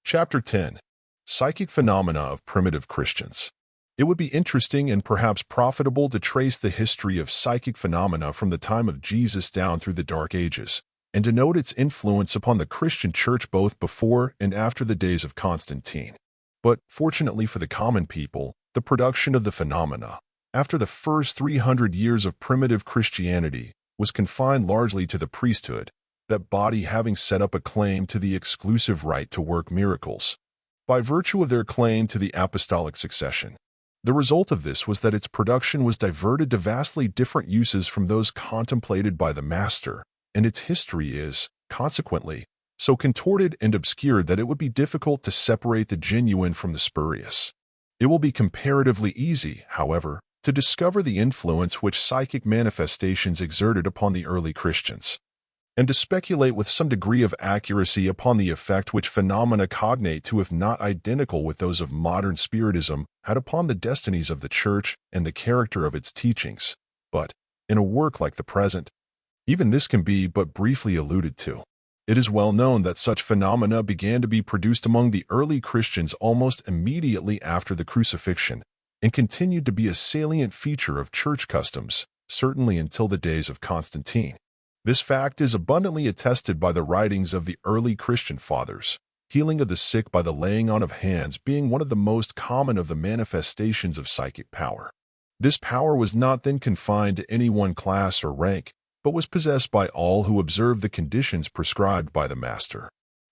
Chapter 10. Psychic Phenomena of Primitive Christians. It would be interesting and perhaps profitable to trace the history of psychic phenomena from the time of Jesus down through the Dark Ages, and to note its influence upon the Christian church both before and after the days of Constantine. But, fortunately for the common people, the production of the phenomena, after the first 300 years of primitive Christianity, was confined largely to the priesthood, that body having set up a claim to the exclusive right to work miracles, by virtue of their claim to the apostolic succession. The result of this was that its production was diverted to vastly different uses from those contemplated by the master, and its history is, consequently, so contorted and obscured that it would be difficult to separate the genuine from the spurious. It will be comparatively easy, however, to discover the influence which psychic manifestations exerted upon the early Christians, and to speculate with some degree of accuracy upon the effect which phenomena cognate to, if not identical with those of modern Spiritism, had upon the destinies of the Church and the character of its teachings. But, in a work like the present, even this can be but briefly alluded to. It is well known that such phenomena began to be produced among the early Christians almost immediately after the crucifixion, and continued to be a salient feature of church customs, certainly until the days of Constantine. This fact is abundantly attested by the writings of the early Christian fathers, healing of the sick by the laying on of hands being one of the most common of the manifestations of psychic power. This power was not then confined to any one class or rank, but was possessed by all who observed the conditions prescribed by the master.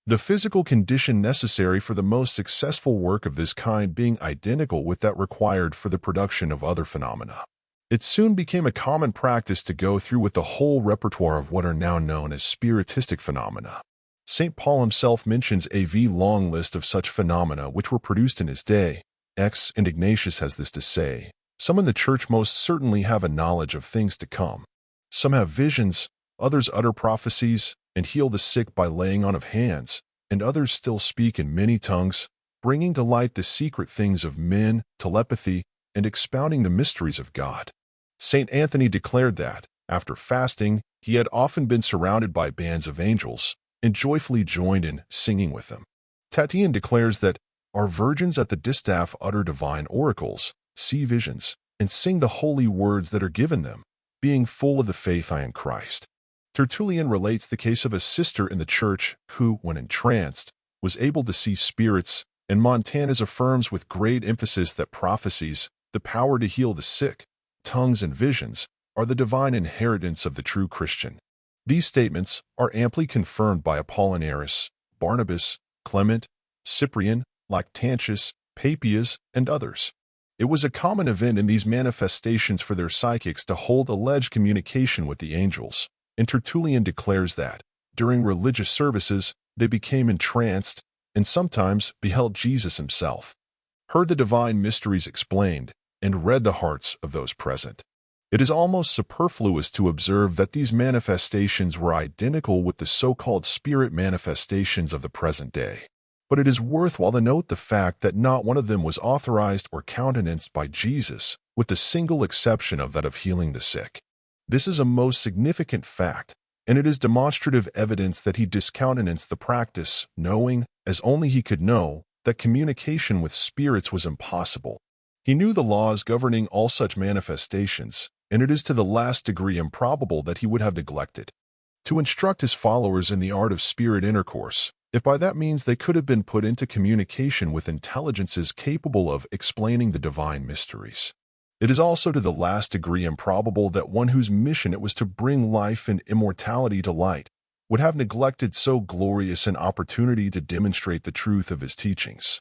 The physical condition necessary for the most successful work of this kind being identical with that required for the production of other phenomena. It soon became a common practice to go through with the whole repertoire of what are now known as spiritistic phenomena. St. Paul himself mentions a long list of such phenomena which were produced in his day. And Ignatius has this to say: some in the church most certainly have a knowledge of things to come. Some have visions, others utter prophecies, and heal the sick by laying on of hands, and others still speak in many tongues, bringing to light the secret things of men, telepathy, and expounding the mysteries of God. St. Anthony declared that, after fasting, he had often been surrounded by bands of angels, and joyfully joined in singing with them. Tatian declares that our virgins at the distaff utter divine oracles, see visions, and sing the holy words that are given them, being full of the faith in Christ. Tertullian relates the case of a sister in the church who, when entranced, was able to see spirits, and Montanus affirms with great emphasis that prophecies, the power to heal the sick, tongues and visions, are the divine inheritance of the true Christian. These statements are amply confirmed by Apollinaris, Barnabas, Clement, Cyprian, Lactantius, Papias, and others. It was a common event in these manifestations for their psychics to hold alleged communication with the angels, and Tertullian declares that, during religious services, they became entranced, and sometimes beheld Jesus himself, heard the divine mysteries explained, and read the hearts of those present. It is almost superfluous to observe that these manifestations were identical with the so-called spirit manifestations of the present day. But it is worthwhile to note the fact that not one of them was authorized or countenanced by Jesus, with the single exception of that of healing the sick. This is a most significant fact, and it is demonstrative evidence that he discountenanced the practice, knowing, as only he could know, that communication with spirits was impossible. He knew the laws governing all such manifestations, and it is to the last degree improbable that he would have neglected to instruct his followers in the art of spirit intercourse, if by that means they could have been put into communication with intelligences capable of explaining the divine mysteries. It is also to the last degree improbable that one whose mission it was to bring life and immortality to light would have neglected so glorious an opportunity to demonstrate the truth of his teachings,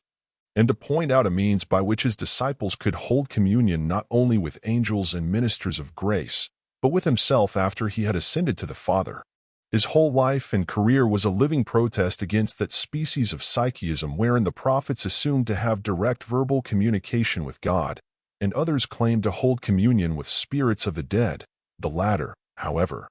and to point out a means by which his disciples could hold communion not only with angels and ministers of grace, but with himself after he had ascended to the Father. His whole life and career was a living protest against that species of psychism wherein the prophets assumed to have direct verbal communication with God, and others claimed to hold communion with spirits of the dead, the latter, however,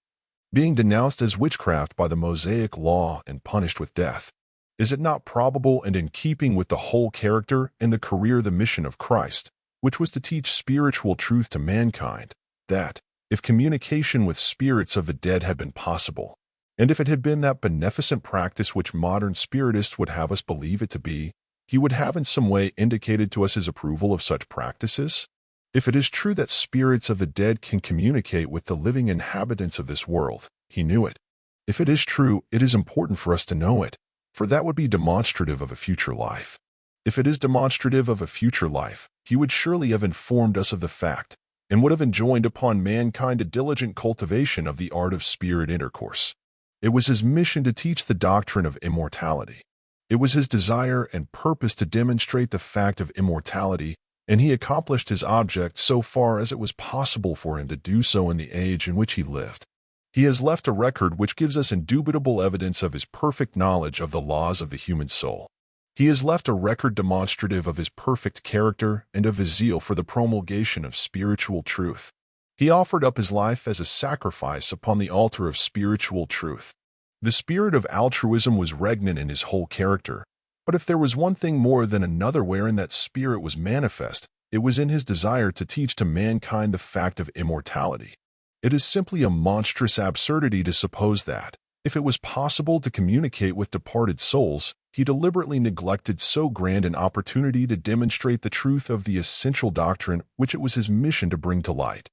being denounced as witchcraft by the Mosaic law and punished with death. Is it not probable and in keeping with the whole character and the career the mission of Christ, which was to teach spiritual truth to mankind, that, if communication with spirits of the dead had been possible, And if it had been that beneficent practice which modern spiritists would have us believe it to be, he would have in some way indicated to us his approval of such practices. If it is true that spirits of the dead can communicate with the living inhabitants of this world, he knew it. If it is true, it is important for us to know it, for that would be demonstrative of a future life. If it is demonstrative of a future life, he would surely have informed us of the fact, and would have enjoined upon mankind a diligent cultivation of the art of spirit intercourse. It was his mission to teach the doctrine of immortality. It was his desire and purpose to demonstrate the fact of immortality, and he accomplished his object so far as it was possible for him to do so in the age in which he lived. He has left a record which gives us indubitable evidence of his perfect knowledge of the laws of the human soul. He has left a record demonstrative of his perfect character and of his zeal for the promulgation of spiritual truth. He offered up his life as a sacrifice upon the altar of spiritual truth. The spirit of altruism was regnant in his whole character, but if there was one thing more than another wherein that spirit was manifest, it was in his desire to teach to mankind the fact of immortality. It is simply a monstrous absurdity to suppose that, if it was possible to communicate with departed souls, he deliberately neglected so grand an opportunity to demonstrate the truth of the essential doctrine which it was his mission to bring to light,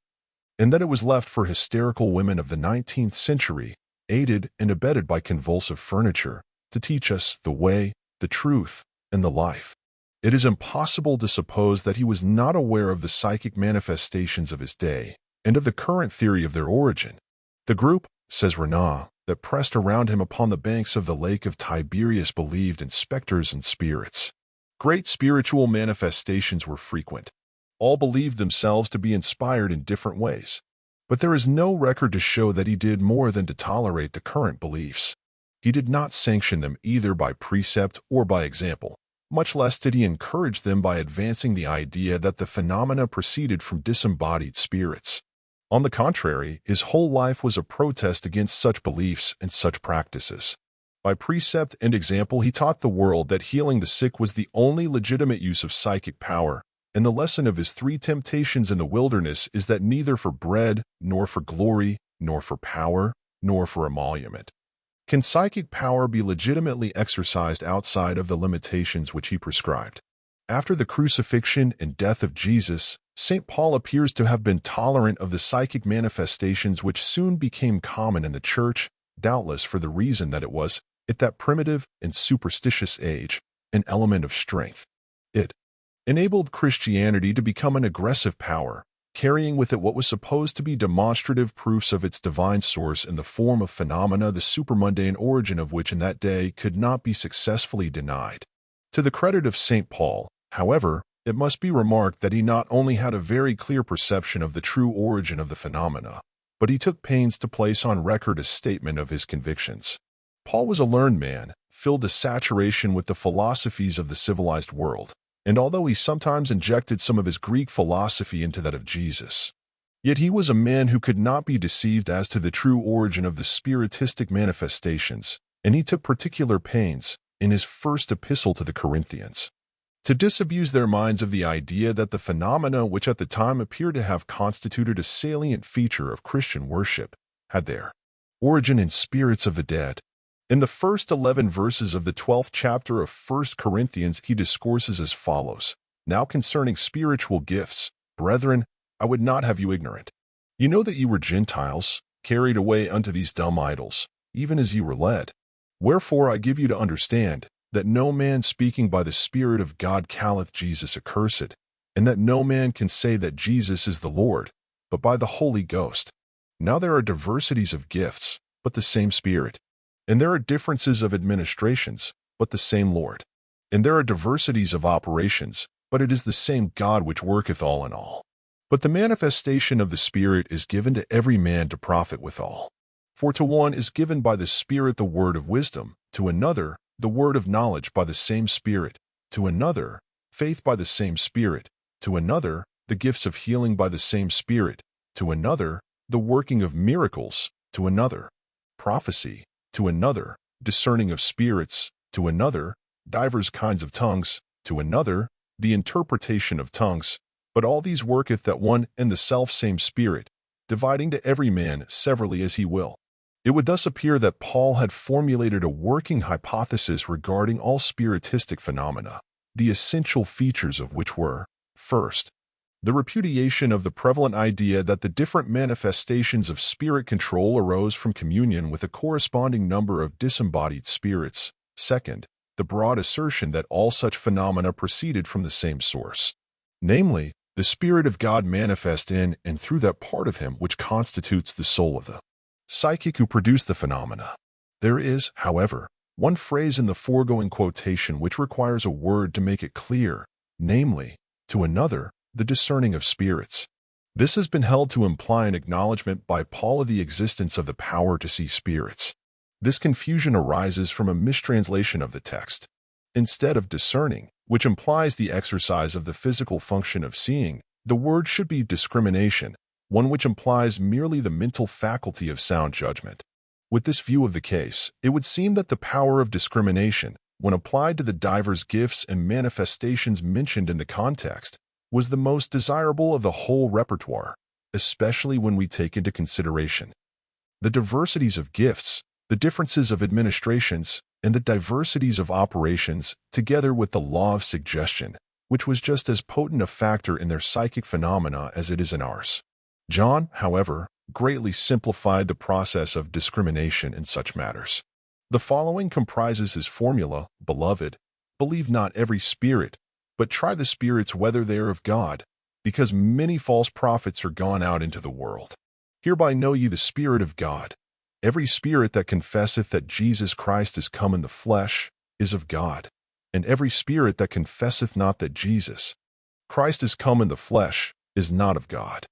and that it was left for hysterical women of the 19th century, aided and abetted by convulsive furniture, to teach us the way, the truth, and the life. It is impossible to suppose that he was not aware of the psychic manifestations of his day, and of the current theory of their origin. The group, says Renan, that pressed around him upon the banks of the lake of Tiberias believed in specters and spirits. Great spiritual manifestations were frequent. All believed themselves to be inspired in different ways. But there is no record to show that he did more than to tolerate the current beliefs. He did not sanction them either by precept or by example, much less did he encourage them by advancing the idea that the phenomena proceeded from disembodied spirits. On the contrary, his whole life was a protest against such beliefs and such practices. By precept and example, he taught the world that healing the sick was the only legitimate use of psychic power, and the lesson of his 3 temptations in the wilderness is that neither for bread, nor for glory, nor for power, nor for emolument can psychic power be legitimately exercised outside of the limitations which he prescribed. After the crucifixion and death of Jesus, St. Paul appears to have been tolerant of the psychic manifestations which soon became common in the Church, doubtless for the reason that it was, at that primitive and superstitious age, an element of strength. It enabled Christianity to become an aggressive power, carrying with it what was supposed to be demonstrative proofs of its divine source in the form of phenomena the supermundane origin of which in that day could not be successfully denied. To the credit of St. Paul, however, it must be remarked that he not only had a very clear perception of the true origin of the phenomena, but he took pains to place on record a statement of his convictions. Paul was a learned man, filled to saturation with the philosophies of the civilized world, and although he sometimes injected some of his Greek philosophy into that of Jesus, yet he was a man who could not be deceived as to the true origin of the spiritistic manifestations, and he took particular pains, in his first epistle to the Corinthians, to disabuse their minds of the idea that the phenomena which at the time appeared to have constituted a salient feature of Christian worship had their origin in spirits of the dead. In the first 11 verses of the 12th chapter of 1 Corinthians, he discourses as follows: Now concerning spiritual gifts, brethren, I would not have you ignorant. You know that you were Gentiles, carried away unto these dumb idols, even as ye were led. Wherefore I give you to understand, that no man speaking by the Spirit of God calleth Jesus accursed, and that no man can say that Jesus is the Lord, but by the Holy Ghost. Now there are diversities of gifts, but the same Spirit. And there are differences of administrations, but the same Lord. And there are diversities of operations, but it is the same God which worketh all in all. But the manifestation of the Spirit is given to every man to profit withal. For to one is given by the Spirit the word of wisdom, to another the word of knowledge by the same Spirit, to another faith by the same Spirit, to another the gifts of healing by the same Spirit, to another the working of miracles, to another prophecy, to another discerning of spirits, to another divers kinds of tongues, to another the interpretation of tongues. But all these worketh that one and the selfsame Spirit, dividing to every man severally as he will. It would thus appear that Paul had formulated a working hypothesis regarding all spiritistic phenomena, the essential features of which were, first, the repudiation of the prevalent idea that the different manifestations of spirit control arose from communion with a corresponding number of disembodied spirits. Second, the broad assertion that all such phenomena proceeded from the same source, namely, the Spirit of God manifest in and through that part of him which constitutes the soul of the psychic who produced the phenomena. There is, however, one phrase in the foregoing quotation which requires a word to make it clear, namely, to another, the discerning of spirits. This has been held to imply an acknowledgement by Paul of the existence of the power to see spirits. This confusion arises from a mistranslation of the text. Instead of discerning, which implies the exercise of the physical function of seeing, the word should be discrimination, one which implies merely the mental faculty of sound judgment. With this view of the case, it would seem that the power of discrimination, when applied to the divers gifts and manifestations mentioned in the context, was the most desirable of the whole repertoire, especially when we take into consideration the diversities of gifts, the differences of administrations, and the diversities of operations, together with the law of suggestion, which was just as potent a factor in their psychic phenomena as it is in ours. John, however, greatly simplified the process of discrimination in such matters. The following comprises his formula: Beloved, believe not every spirit, but try the spirits whether they are of God, because many false prophets are gone out into the world. Hereby know ye the Spirit of God. Every spirit that confesseth that Jesus Christ is come in the flesh is of God, and every spirit that confesseth not that Jesus Christ is come in the flesh is not of God.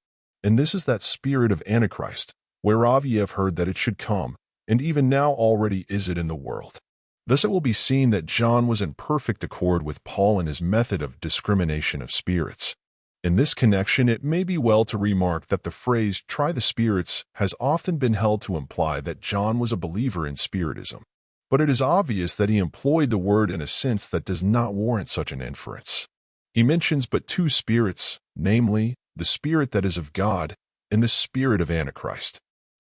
And this is that spirit of Antichrist, whereof ye have heard that it should come, and even now already is it in the world. Thus it will be seen that John was in perfect accord with Paul in his method of discrimination of spirits. In this connection, it may be well to remark that the phrase "try the spirits" has often been held to imply that John was a believer in Spiritism. But it is obvious that he employed the word in a sense that does not warrant such an inference. He mentions but two spirits, namely, the spirit that is of God and the spirit of Antichrist.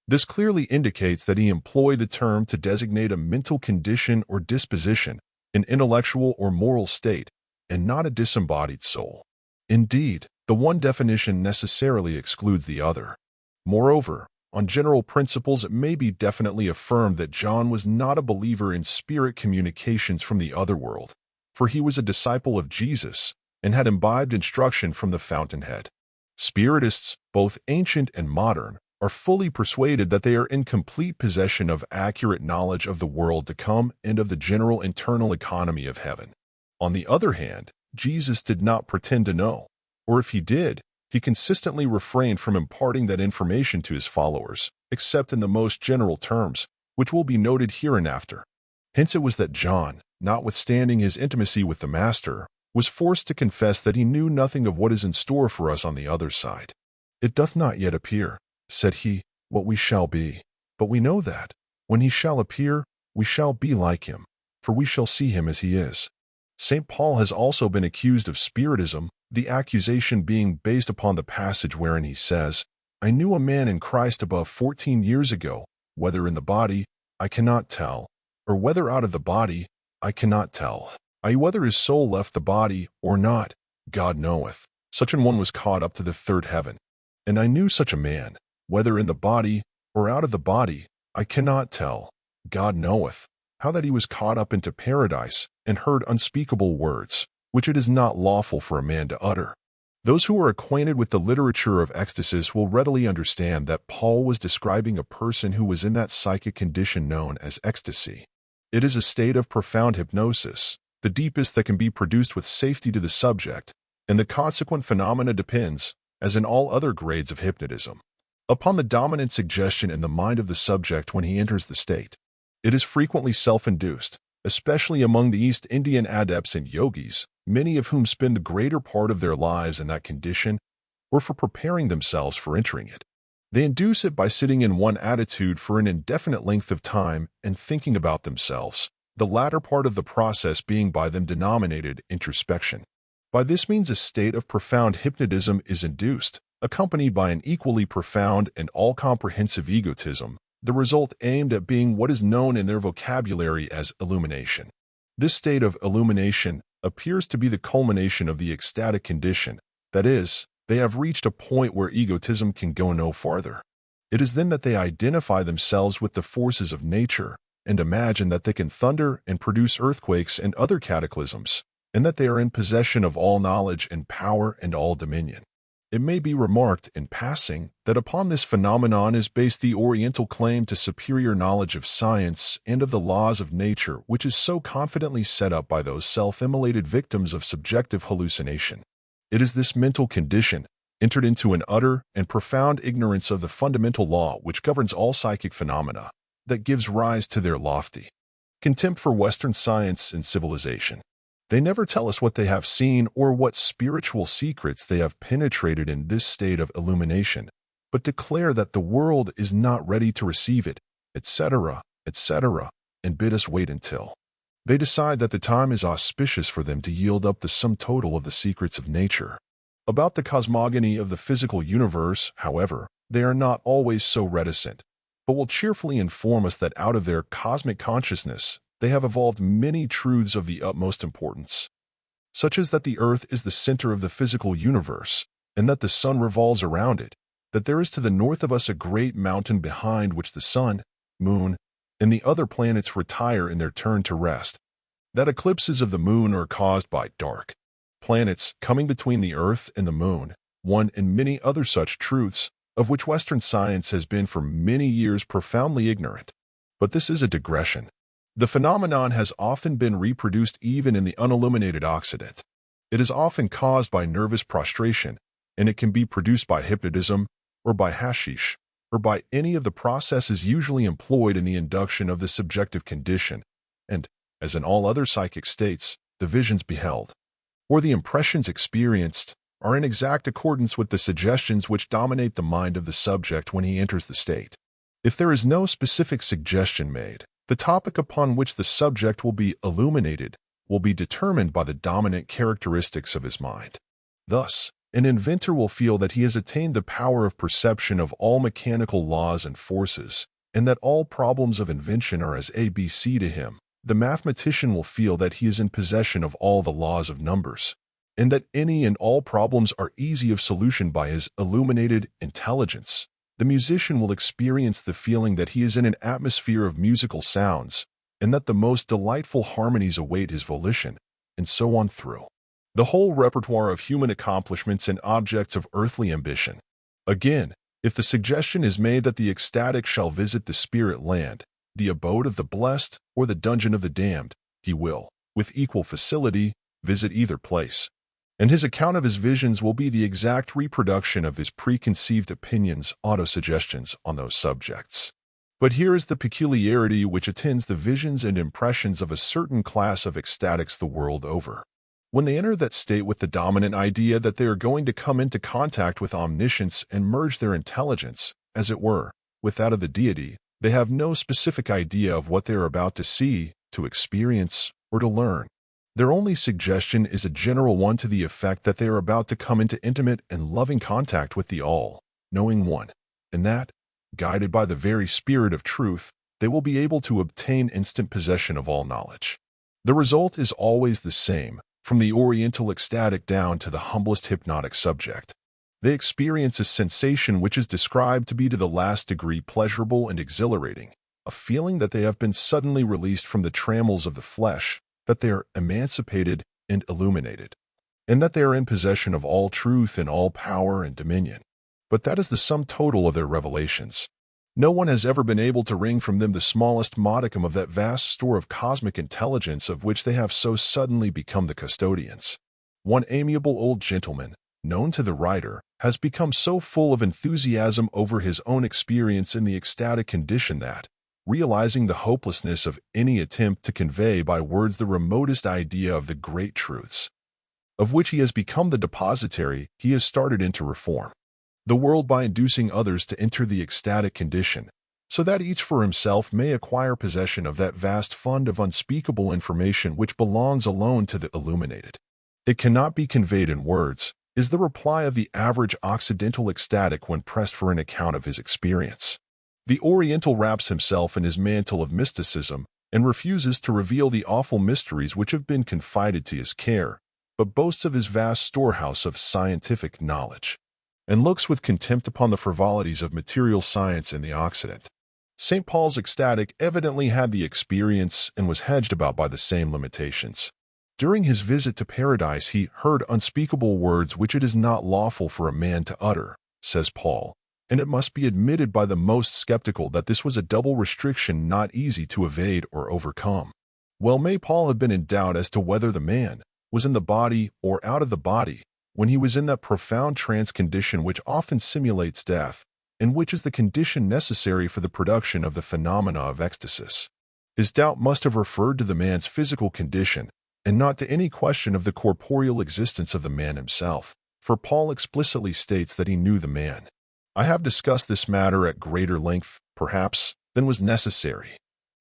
This clearly indicates that he employed the term to designate a mental condition or disposition, an intellectual or moral state, and not a disembodied soul. Indeed, the one definition necessarily excludes the other. Moreover, on general principles it may be definitely affirmed that John was not a believer in spirit communications from the other world, for he was a disciple of Jesus and had imbibed instruction from the fountainhead. Spiritists, both ancient and modern, are fully persuaded that they are in complete possession of accurate knowledge of the world to come and of the general internal economy of heaven. On the other hand, Jesus did not pretend to know, or if he did, he consistently refrained from imparting that information to his followers, except in the most general terms, which will be noted hereinafter. Hence it was that John, notwithstanding his intimacy with the Master, was forced to confess that he knew nothing of what is in store for us on the other side. It doth not yet appear, said he, what we shall be, but we know that, when he shall appear, we shall be like him, for we shall see him as he is. St. Paul has also been accused of Spiritism, the accusation being based upon the passage wherein he says, I knew a man in Christ above 14 years ago, whether in the body, I cannot tell, or whether out of the body, I cannot tell. Whether his soul left the body or not, God knoweth. Such an one was caught up to the third heaven. And I knew such a man, whether in the body or out of the body, I cannot tell. God knoweth, how that he was caught up into paradise and heard unspeakable words, which it is not lawful for a man to utter. Those who are acquainted with the literature of ecstasis will readily understand that Paul was describing a person who was in that psychic condition known as ecstasy. It is a state of profound hypnosis, the deepest that can be produced with safety to the subject, and the consequent phenomena depends, as in all other grades of hypnotism, upon the dominant suggestion in the mind of the subject when he enters the state. It is frequently self-induced, especially among the East Indian adepts and yogis, many of whom spend the greater part of their lives in that condition or for preparing themselves for entering it. They induce it by sitting in one attitude for an indefinite length of time and thinking about themselves, the latter part of the process being by them denominated introspection. By this means a state of profound hypnotism is induced, accompanied by an equally profound and all-comprehensive egotism, the result aimed at being what is known in their vocabulary as illumination. This state of illumination appears to be the culmination of the ecstatic condition, that is, they have reached a point where egotism can go no farther. It is then that they identify themselves with the forces of nature and imagine that they can thunder and produce earthquakes and other cataclysms, and that they are in possession of all knowledge and power and all dominion. It may be remarked in passing that upon this phenomenon is based the Oriental claim to superior knowledge of science and of the laws of nature, which is so confidently set up by those self-immolated victims of subjective hallucination. It is this mental condition, entered into an utter and profound ignorance of the fundamental law which governs all psychic phenomena, that gives rise to their lofty contempt for Western science and civilization. They never tell us what they have seen or what spiritual secrets they have penetrated in this state of illumination, but declare that the world is not ready to receive it, etc., etc., and bid us wait until they decide that the time is auspicious for them to yield up the sum total of the secrets of nature. About the cosmogony of the physical universe, however, they are not always so reticent, but will cheerfully inform us that out of their cosmic consciousness, they have evolved many truths of the utmost importance, such as that the earth is the center of the physical universe, and that the sun revolves around it, that there is to the north of us a great mountain behind which the sun, moon, and the other planets retire in their turn to rest, that eclipses of the moon are caused by dark planets coming between the earth and the moon, one and many other such truths, of which Western science has been for many years profoundly ignorant. But this is a digression. The phenomenon has often been reproduced even in the unilluminated Occident. It is often caused by nervous prostration, and it can be produced by hypnotism, or by hashish, or by any of the processes usually employed in the induction of the subjective condition, and, as in all other psychic states, the visions beheld, or the impressions experienced, are in exact accordance with the suggestions which dominate the mind of the subject when he enters the state. If there is no specific suggestion made, the topic upon which the subject will be illuminated will be determined by the dominant characteristics of his mind. Thus, an inventor will feel that he has attained the power of perception of all mechanical laws and forces, and that all problems of invention are as ABC to him. The mathematician will feel that he is in possession of all the laws of numbers, and that any and all problems are easy of solution by his illuminated intelligence. The musician will experience the feeling that he is in an atmosphere of musical sounds, and that the most delightful harmonies await his volition, and so on through the whole repertoire of human accomplishments and objects of earthly ambition. Again, if the suggestion is made that the ecstatic shall visit the spirit land, the abode of the blessed, or the dungeon of the damned, he will, with equal facility, visit either place, and his account of his visions will be the exact reproduction of his preconceived opinions, autosuggestions on those subjects. But here is the peculiarity which attends the visions and impressions of a certain class of ecstatics the world over. When they enter that state with the dominant idea that they are going to come into contact with omniscience and merge their intelligence, as it were, with that of the deity, they have no specific idea of what they are about to see, to experience, or to learn. Their only suggestion is a general one to the effect that they are about to come into intimate and loving contact with the all-knowing one, and that, guided by the very spirit of truth, they will be able to obtain instant possession of all knowledge. The result is always the same, from the Oriental ecstatic down to the humblest hypnotic subject. They experience a sensation which is described to be to the last degree pleasurable and exhilarating, a feeling that they have been suddenly released from the trammels of the flesh, that they are emancipated and illuminated, and that they are in possession of all truth and all power and dominion. But that is the sum total of their revelations. No one has ever been able to wring from them the smallest modicum of that vast store of cosmic intelligence of which they have so suddenly become the custodians. One amiable old gentleman, known to the writer, has become so full of enthusiasm over his own experience in the ecstatic condition that, realizing the hopelessness of any attempt to convey by words the remotest idea of the great truths, of which he has become the depositary, he has started in to reform the world by inducing others to enter the ecstatic condition, so that each for himself may acquire possession of that vast fund of unspeakable information which belongs alone to the illuminated. It cannot be conveyed in words, is the reply of the average Occidental ecstatic when pressed for an account of his experience. The Oriental wraps himself in his mantle of mysticism and refuses to reveal the awful mysteries which have been confided to his care, but boasts of his vast storehouse of scientific knowledge, and looks with contempt upon the frivolities of material science in the Occident. St. Paul's ecstatic evidently had the experience and was hedged about by the same limitations. During his visit to paradise he heard unspeakable words which it is not lawful for a man to utter, says Paul, and it must be admitted by the most skeptical that this was a double restriction not easy to evade or overcome. Well may Paul have been in doubt as to whether the man was in the body or out of the body when he was in that profound trance condition which often simulates death, and which is the condition necessary for the production of the phenomena of ecstasis. His doubt must have referred to the man's physical condition, and not to any question of the corporeal existence of the man himself, for Paul explicitly states that he knew the man. I have discussed this matter at greater length, perhaps, than was necessary,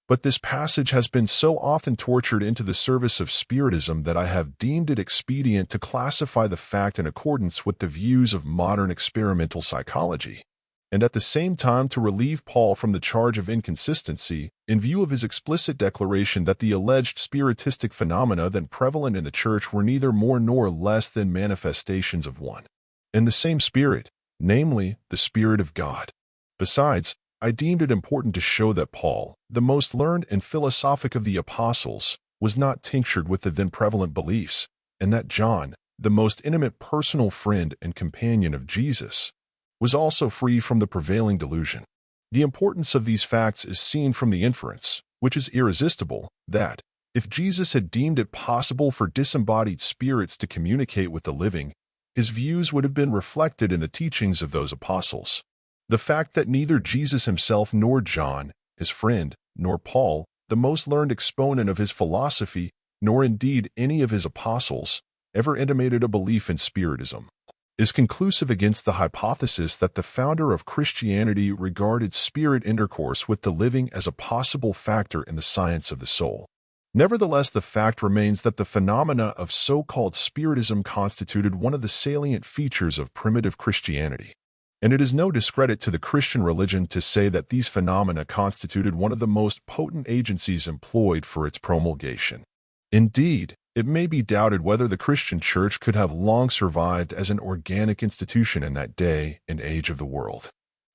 but this passage has been so often tortured into the service of Spiritism that I have deemed it expedient to classify the fact in accordance with the views of modern experimental psychology, and at the same time to relieve Paul from the charge of inconsistency in view of his explicit declaration that the alleged spiritistic phenomena then prevalent in the Church were neither more nor less than manifestations of one and the same Spirit, namely, the Spirit of God. Besides, I deemed it important to show that Paul, the most learned and philosophic of the apostles, was not tinctured with the then prevalent beliefs, and that John, the most intimate personal friend and companion of Jesus, was also free from the prevailing delusion. The importance of these facts is seen from the inference, which is irresistible, that, if Jesus had deemed it possible for disembodied spirits to communicate with the living, his views would have been reflected in the teachings of those apostles. The fact that neither Jesus himself nor John, his friend, nor Paul, the most learned exponent of his philosophy, nor indeed any of his apostles, ever intimated a belief in Spiritism, is conclusive against the hypothesis that the founder of Christianity regarded spirit intercourse with the living as a possible factor in the science of the soul. Nevertheless, the fact remains that the phenomena of so-called Spiritism constituted one of the salient features of primitive Christianity, and it is no discredit to the Christian religion to say that these phenomena constituted one of the most potent agencies employed for its promulgation. Indeed, it may be doubted whether the Christian Church could have long survived as an organic institution in that day and age of the world,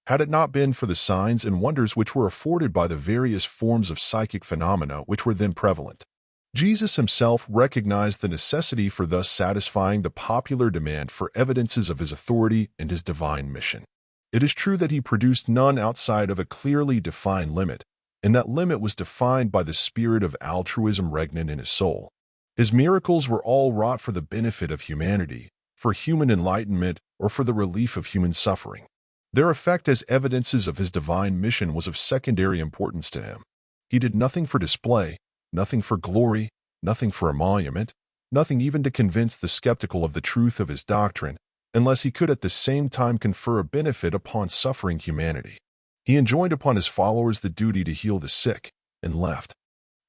had it not been for the signs and wonders which were afforded by the various forms of psychic phenomena which were then prevalent. Jesus himself recognized the necessity for thus satisfying the popular demand for evidences of his authority and his divine mission. It is true that he produced none outside of a clearly defined limit, and that limit was defined by the spirit of altruism regnant in his soul. His miracles were all wrought for the benefit of humanity, for human enlightenment, or for the relief of human suffering. Their effect as evidences of his divine mission was of secondary importance to him. He did nothing for display, nothing for glory, nothing for emolument, nothing even to convince the skeptical of the truth of his doctrine, unless he could at the same time confer a benefit upon suffering humanity. He enjoined upon his followers the duty to heal the sick, and left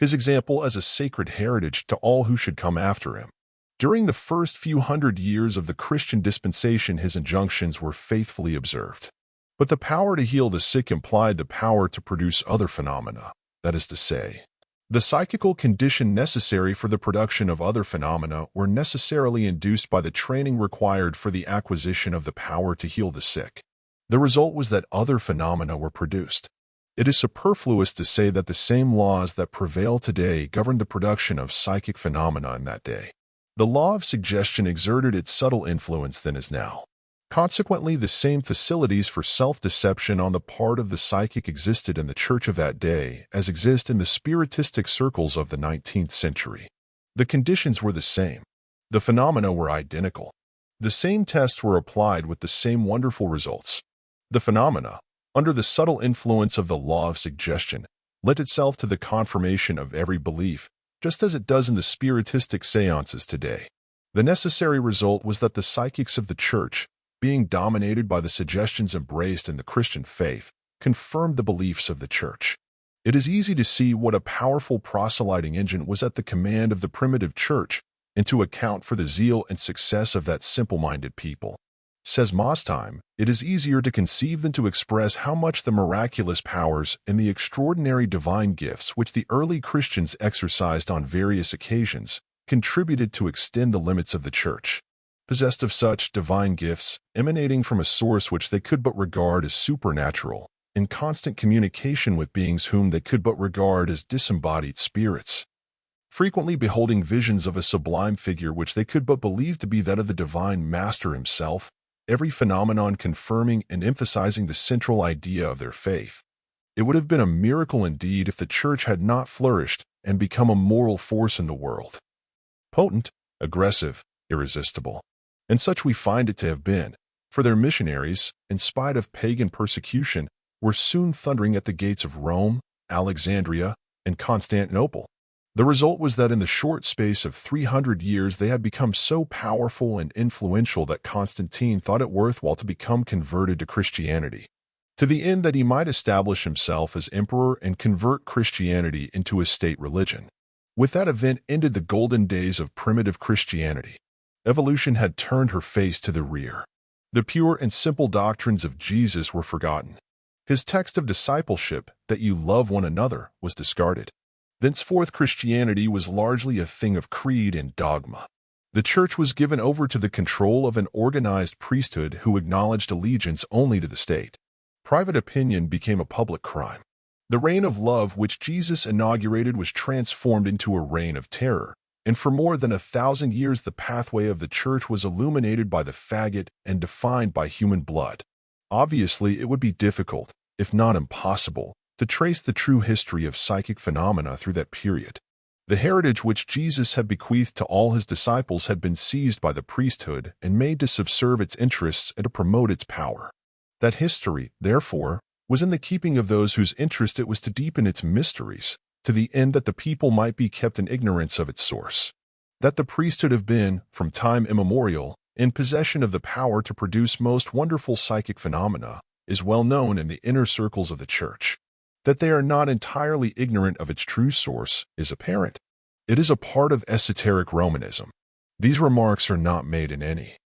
his example as a sacred heritage to all who should come after him. During the first few hundred years of the Christian dispensation, his injunctions were faithfully observed. But the power to heal the sick implied the power to produce other phenomena, that is to say, the psychical condition necessary for the production of other phenomena were necessarily induced by the training required for the acquisition of the power to heal the sick. The result was that other phenomena were produced. It is superfluous to say that the same laws that prevail today governed the production of psychic phenomena in that day. The law of suggestion exerted its subtle influence then as now. Consequently, the same facilities for self-deception on the part of the psychic existed in the Church of that day as exist in the spiritistic circles of the 19th century. The conditions were the same. The phenomena were identical. The same tests were applied with the same wonderful results. The phenomena, under the subtle influence of the law of suggestion, lent itself to the confirmation of every belief, just as it does in the spiritistic seances today. The necessary result was that the psychics of the Church, being dominated by the suggestions embraced in the Christian faith, confirmed the beliefs of the Church. It is easy to see what a powerful proselyting engine was at the command of the primitive Church, and to account for the zeal and success of that simple-minded people. Says Mostheim, it is easier to conceive than to express how much the miraculous powers and the extraordinary divine gifts which the early Christians exercised on various occasions contributed to extend the limits of the Church. Possessed of such divine gifts, emanating from a source which they could but regard as supernatural, in constant communication with beings whom they could but regard as disembodied spirits, frequently beholding visions of a sublime figure which they could but believe to be that of the divine Master himself, every phenomenon confirming and emphasizing the central idea of their faith. It would have been a miracle indeed if the Church had not flourished and become a moral force in the world. Potent, aggressive, irresistible. And such we find it to have been, for their missionaries, in spite of pagan persecution, were soon thundering at the gates of Rome, Alexandria, and Constantinople. The result was that in the short space of 300 years they had become so powerful and influential that Constantine thought it worthwhile to become converted to Christianity, to the end that he might establish himself as emperor and convert Christianity into a state religion. With that event ended the golden days of primitive Christianity. Evolution had turned her face to the rear. The pure and simple doctrines of Jesus were forgotten. His text of discipleship, that you love one another, was discarded. Thenceforth Christianity was largely a thing of creed and dogma. The Church was given over to the control of an organized priesthood who acknowledged allegiance only to the state. Private opinion became a public crime. The reign of love which Jesus inaugurated was transformed into a reign of terror, and for more than 1,000 years the pathway of the Church was illuminated by the faggot and defined by human blood. Obviously, it would be difficult, if not impossible, to trace the true history of psychic phenomena through that period. The heritage which Jesus had bequeathed to all his disciples had been seized by the priesthood and made to subserve its interests and to promote its power. That history, therefore, was in the keeping of those whose interest it was to deepen its mysteries, to the end that the people might be kept in ignorance of its source. That the priesthood have been, from time immemorial, in possession of the power to produce most wonderful psychic phenomena is well known in the inner circles of the Church. That they are not entirely ignorant of its true source is apparent. It is a part of esoteric Romanism. These remarks are not made in any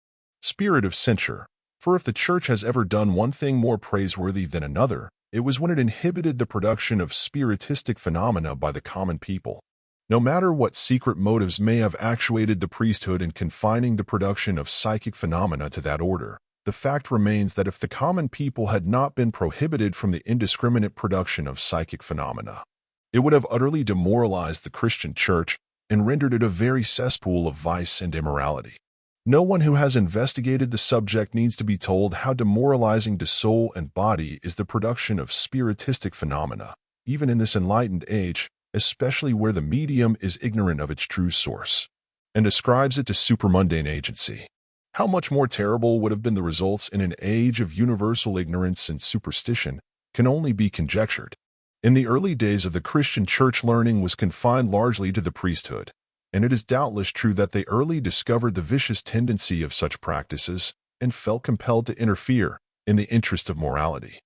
spirit of censure, for if the Church has ever done one thing more praiseworthy than another, it was when it inhibited the production of spiritistic phenomena by the common people. No matter what secret motives may have actuated the priesthood in confining the production of psychic phenomena to that order, the fact remains that if the common people had not been prohibited from the indiscriminate production of psychic phenomena, it would have utterly demoralized the Christian Church and rendered it a very cesspool of vice and immorality. No one who has investigated the subject needs to be told how demoralizing to soul and body is the production of spiritistic phenomena, even in this enlightened age, especially where the medium is ignorant of its true source, and ascribes it to supramundane agency. How much more terrible would have been the results in an age of universal ignorance and superstition can only be conjectured. In the early days of the Christian Church, learning was confined largely to the priesthood, and it is doubtless true that they early discovered the vicious tendency of such practices and felt compelled to interfere, in the interest of morality,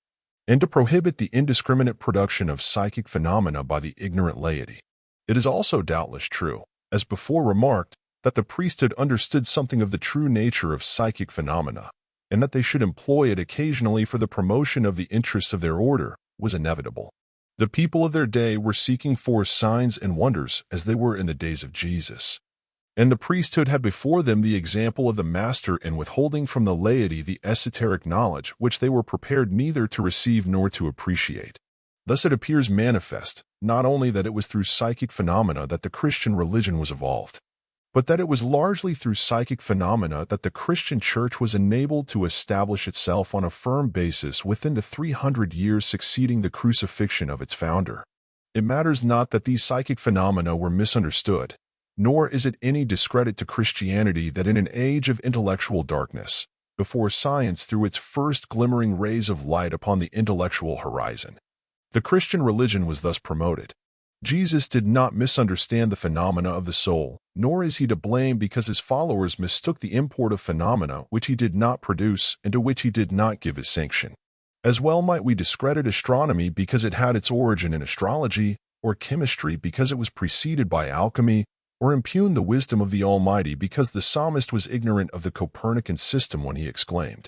and to prohibit the indiscriminate production of psychic phenomena by the ignorant laity. It is also doubtless true, as before remarked, that the priesthood understood something of the true nature of psychic phenomena, and that they should employ it occasionally for the promotion of the interests of their order was inevitable. The people of their day were seeking for signs and wonders as they were in the days of Jesus, and the priesthood had before them the example of the Master in withholding from the laity the esoteric knowledge which they were prepared neither to receive nor to appreciate. Thus it appears manifest, not only that it was through psychic phenomena that the Christian religion was evolved, but that it was largely through psychic phenomena that the Christian Church was enabled to establish itself on a firm basis within the 300 years succeeding the crucifixion of its founder. It matters not that these psychic phenomena were misunderstood, nor is it any discredit to Christianity that in an age of intellectual darkness, before science threw its first glimmering rays of light upon the intellectual horizon, the Christian religion was thus promoted. Jesus did not misunderstand the phenomena of the soul, nor is he to blame because his followers mistook the import of phenomena which he did not produce and to which he did not give his sanction. As well might we discredit astronomy because it had its origin in astrology, or chemistry because it was preceded by alchemy, or impugn the wisdom of the Almighty, because the psalmist was ignorant of the Copernican system when he exclaimed,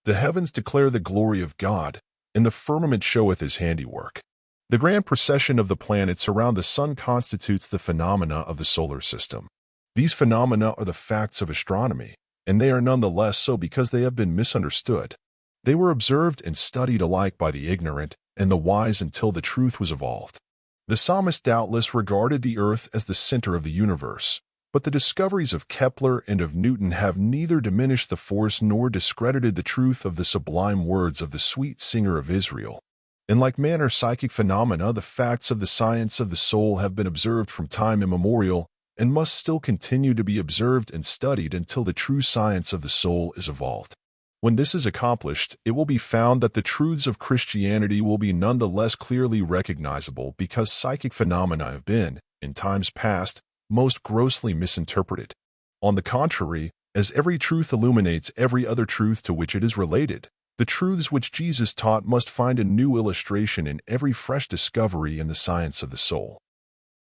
"The heavens declare the glory of God, and the firmament showeth his handiwork." The grand procession of the planets around the sun constitutes the phenomena of the solar system. These phenomena are the facts of astronomy, and they are none the less so because they have been misunderstood. They were observed and studied alike by the ignorant and the wise until the truth was evolved. The psalmist doubtless regarded the earth as the center of the universe, but the discoveries of Kepler and of Newton have neither diminished the force nor discredited the truth of the sublime words of the sweet singer of Israel. In like manner, psychic phenomena, the facts of the science of the soul, have been observed from time immemorial and must still continue to be observed and studied until the true science of the soul is evolved. When this is accomplished, it will be found that the truths of Christianity will be none the less clearly recognizable because psychic phenomena have been, in times past, most grossly misinterpreted. On the contrary, as every truth illuminates every other truth to which it is related, the truths which Jesus taught must find a new illustration in every fresh discovery in the science of the soul.